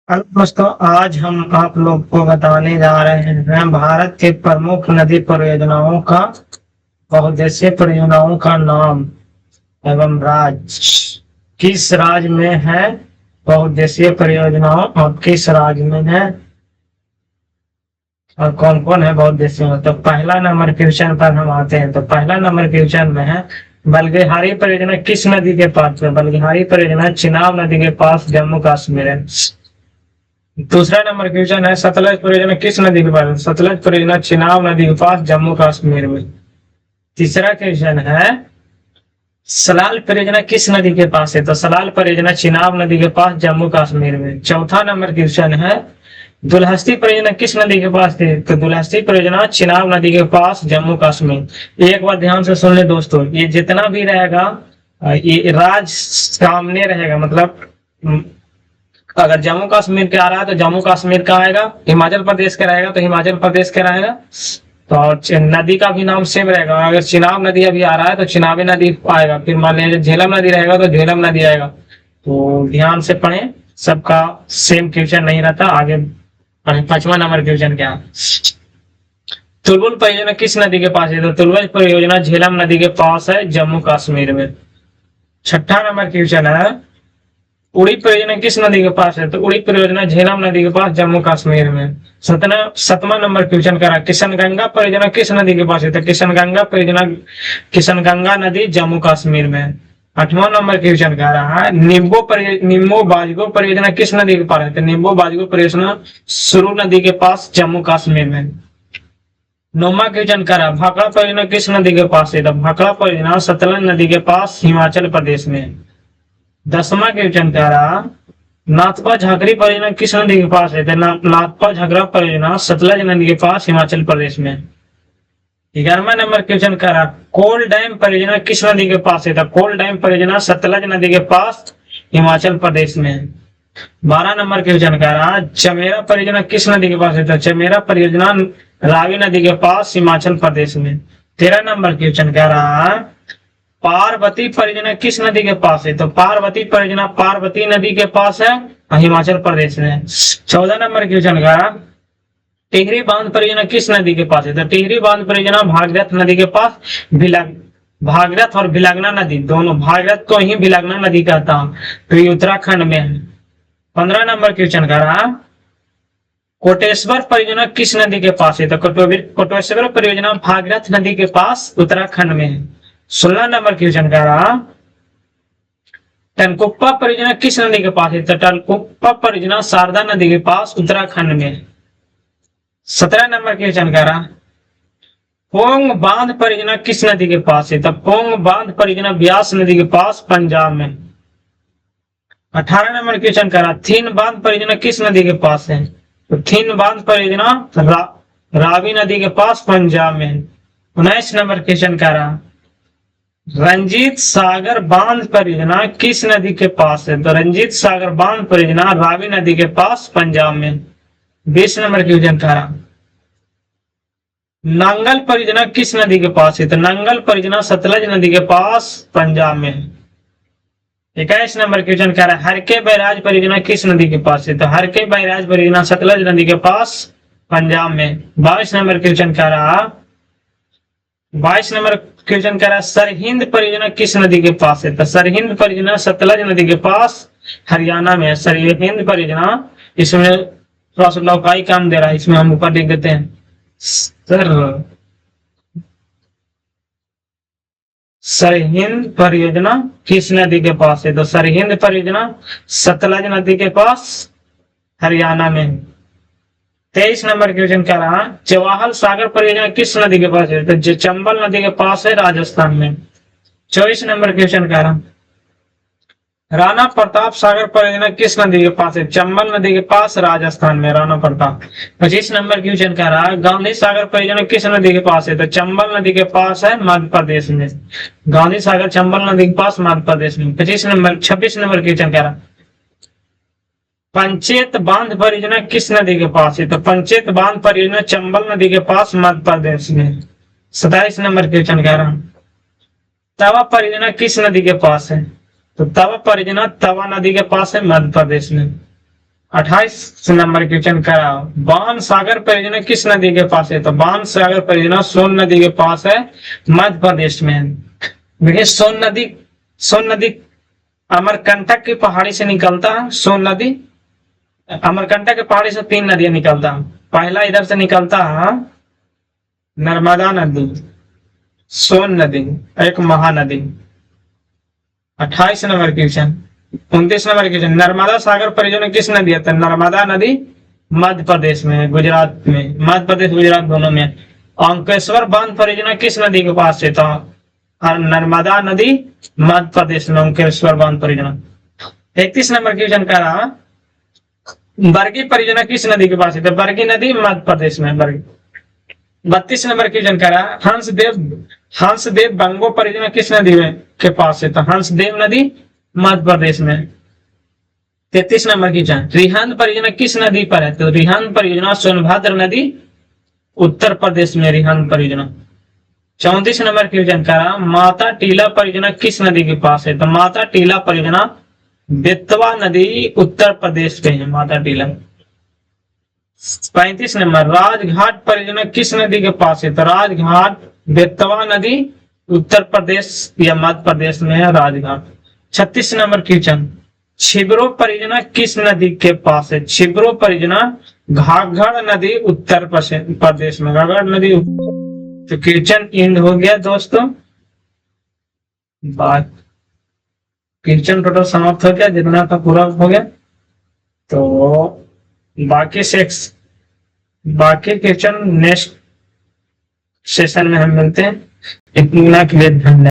Hello दोस्तों, आज हम आप लोग को बताने जा रहे हैं भारत के प्रमुख नदी परियोजनाओं का बहुउद्देशीय परियोजनाओं का नाम एवं राज्य। किस राज्य में है बहुउद्देशीय परियोजनाओं और किस राज्य में है और कौन कौन है बहुउद्देशीय में। तो पहला नंबर क्वेश्चन पर हम आते हैं। तो पहला नंबर क्वेश्चन में है बल्गेहारी परियोजना किस नदी के पास है। बल्गेहारी परियोजना चिनाब नदी के पास जम्मू कश्मीर है। दूसरा नंबर क्वेश्चन है सतलज परियोजना किस नदी के पास है। सतलज परियोजना चिनाब नदी के पास जम्मू कश्मीर में। तीसरा क्वेश्चन है सलाल परियोजना किस नदी के पास है। तो सलाल परियोजना चिनाब नदी के पास जम्मू कश्मीर में। चौथा नंबर क्वेश्चन है दुलहस्ती परियोजना किस नदी के पास थी। तो दुलहस्ती परियोजना चिनाब नदी के पास जम्मू कश्मीर। एक बार ध्यान से सुन ले दोस्तों, ये जितना भी रहेगा ये राज्य सामने रहेगा। मतलब अगर जम्मू कश्मीर के आ रहा है तो जम्मू कश्मीर का आएगा, हिमाचल प्रदेश का रहेगा तो हिमाचल प्रदेश का रहेगा। तो नदी का भी नाम सेम रहेगा। अगर चिनाब नदी अभी आ रहा है तो चिनाबी नदी आएगा। फिर मान लीजिए झेलम नदी रहेगा तो झेलम नदी आएगा। तो ध्यान से पढ़ें, सबका सेम क्वेश्चन नहीं रहता। आगे पढ़ें। पांचवा नंबर क्वेश्चन क्या है तुलबुल परियोजना किस नदी के पास है। तो तुलबुल परियोजना झेलम नदी के पास है जम्मू कश्मीर में। छठा नंबर क्वेश्चन है उड़ी परियोजना किस नदी के पास है। तो उड़ी परियोजना झेलम नदी के पास जम्मू कश्मीर में। सतमा नंबर क्वेश्चन करा किशनगंगा परियोजना किस नदी के पास है। तो किशनगंगा परियोजना किशनगंगा नदी जम्मू कश्मीर में। आठवां नंबर क्वेश्चन कह रहा है निम्बो बाजगो परियोजना किस नदी के पास है। तो निम्बो बाजगो परियोजना सुरू नदी के पास जम्मू कश्मीर में। नौवां क्वेश्चन करा भाखड़ा परियोजना किस नदी के पास है। तो भाखड़ा परियोजना सतलज नदी के पास हिमाचल प्रदेश में। 10वां क्वेश्चन कह रहा नाथपा झाकरी परियोजना किस नदी के पास है। नाथपा झाकरा परियोजना सतलज नदी के पास हिमाचल प्रदेश में। 11वां नंबर क्वेश्चन कह रहा कोल डैम परियोजना किस नदी के पास है। तो कोल डैम परियोजना सतलज नदी के पास हिमाचल प्रदेश में। 12 नंबर क्वेश्चन कह रहा चमेरा परियोजना किस नदी के पास है। तो चमेरा परियोजना रावी नदी के पास हिमाचल प्रदेश में। 13 नंबर क्वेश्चन कह रहा पार्वती परियोजना किस नदी के पास है। तो पार्वती परियोजना पार्वती नदी के पास है हिमाचल प्रदेश में। 14 नंबर क्वेश्चन का टिहरी बांध परियोजना किस नदी के पास है। तो टिहरी बांध परियोजना भागीरथ नदी के पास भागीरथ और भिलगना नदी दोनों, भागीरथ को ही भिलगना नदी कहता हूं, तो ये उत्तराखंड में है। 15 नंबर क्वेश्चन का रहा कोटेश्वर परियोजना किस नदी के पास है। तो कोटेश्वर परियोजना भागीरथ नदी के पास उत्तराखंड में है। 16 नंबर क्वेश्चन कह रहा टनकुप्पा परियोजना किस नदी के पास है। तो टनकुप्पा परियोजना शारदा नदी के पास उत्तराखंड में। 17 नंबर क्वेश्चन कह रहा पोंग बांध परियोजना किस नदी के पास है। तो पोंग बांध परियोजना ब्यास नदी के पास पंजाब में। 18 नंबर क्वेश्चन कह रहा थीन बांध परियोजना किस नदी के पास है। तो थीन बांध परियोजना रावी नदी के पास पंजाब में। 19 नंबर क्वेश्चन कह रहा रंजीत सागर बांध परियोजना किस नदी के पास है। तो रंजीत सागर बांध परियोजना रावी नदी के पास पंजाब में। 20 नंबर क्वेश्चन कह रहा नांगल परियोजना किस नदी के पास है। तो नांगल परियोजना सतलज नदी के पास पंजाब में। 21 नंबर क्वेश्चन कह रहा हरके बैराज परियोजना किस नदी के पास है। तो हरके बैराज परियोजना सतलज नदी के पास पंजाब में। 22 नंबर क्वेश्चन कह रहा 22 नंबर क्वेश्चन कह रहा सरहिंद परियोजना किस नदी के पास है। तो सरहिंद परियोजना सतलज नदी के पास हरियाणा में है। सरहिंद परियोजना, इसमें थोड़ा सा लौकाई काम दे रहा है, इसमें हम ऊपर लिख देते हैं सरहिंद परियोजना किस नदी के पास है। तो सरहिंद परियोजना सतलज नदी के पास हरियाणा में। 23 नंबर क्वेश्चन कह रहा जवाहर सागर परियोजना किस नदी के पास है। तो चंबल नदी के पास है राजस्थान में। 24 नंबर क्वेश्चन कह रहा राणा प्रताप सागर परियोजना किस नदी के पास है। चंबल नदी के पास राजस्थान में राणा प्रताप। 25 नंबर क्वेश्चन कह रहा गांधी सागर परियोजना किस नदी के पास है। तो चंबल नदी के पास है मध्य प्रदेश में। गांधी सागर चंबल नदी के पास मध्य प्रदेश में। 26 नंबर क्वेश्चन कह रहा पंचेत बांध परियोजना किस नदी के पास है। तो पंचेत बांध परियोजना चंबल नदी के पास मध्य प्रदेश में। 27 नंबर क्वेश्चन कह रहा तवा परियोजना किस नदी के पास है। तो तवा परियोजना तवा नदी के पास है मध्य प्रदेश में। 28 नंबर क्वेश्चन करा, बाण सागर परियोजना किस नदी के पास है? तो बाण सागर परियोजना सोन नदी के पास है, मध्य प्रदेश में। देखिए सोन नदी अमरकंटक की पहाड़ी से निकलता है। सोन नदी अमरकंटक की पहाड़ी से 3 नदियां निकलता है। पहला इधर से निकलता है नर्मदा नदी, सोन नदी, एक Mahanadi. 28 number question. 29 number question, Narmada Sagar परियोजना किस नदी है? तो नर्मदा नदी मध्य प्रदेश में, गुजरात में, मध्य प्रदेश गुजरात दोनों में। अंकेश्वर बांध परियोजना किस नदी के पास है? तो नर्मदा नदी मध्य प्रदेश में, अंकेश्वर बांध परियोजना। 31 नंबर क्वेश्चन कह रहा, बरगी परियोजना किस नदी के पास है? तो बरगी नदी मध्य प्रदेश में, बरगी। 32 नंबर क्वेश्चन कह रहा, हंसदेव बंगो परियोजना किस नदी में के पास है? तो हंसदेव नदी मध्य प्रदेश में। 33 नंबर क्वेश्चन, रिहंद परियोजना किस नदी पर है? तो रिहंद परियोजना सोनभद्र नदी उत्तर प्रदेश में, रिहंद परियोजना। 34 नंबर क्वेश्चन कह रहा, माता टीला परियोजना किस नदी के पास है? तो माता टीला परियोजना बेतवा नदी उत्तर प्रदेश पे है, माता टीला। 35 नंबर, राजघाट परियोजना किस नदी के पास है? तो राजघाट बेतवा नदी उत्तर प्रदेश या मध्य प्रदेश में है, राजघाट। 36 नंबर क्वेश्चन, छिबरो परियोजना किस नदी के पास है? छिबरो परियोजना घाघर नदी उत्तर प्रदेश में, घाघर नदी। तो क्वेश्चन एंड हो गया दोस्तों, बात क्वेश्चन टोटल समाप्त हो गया, जितना का पूरा हो गया। तो बाकी क्वेश्चन नेक्स्ट सेशन में हम मिलते हैं। इतना के लिए धन्यवाद।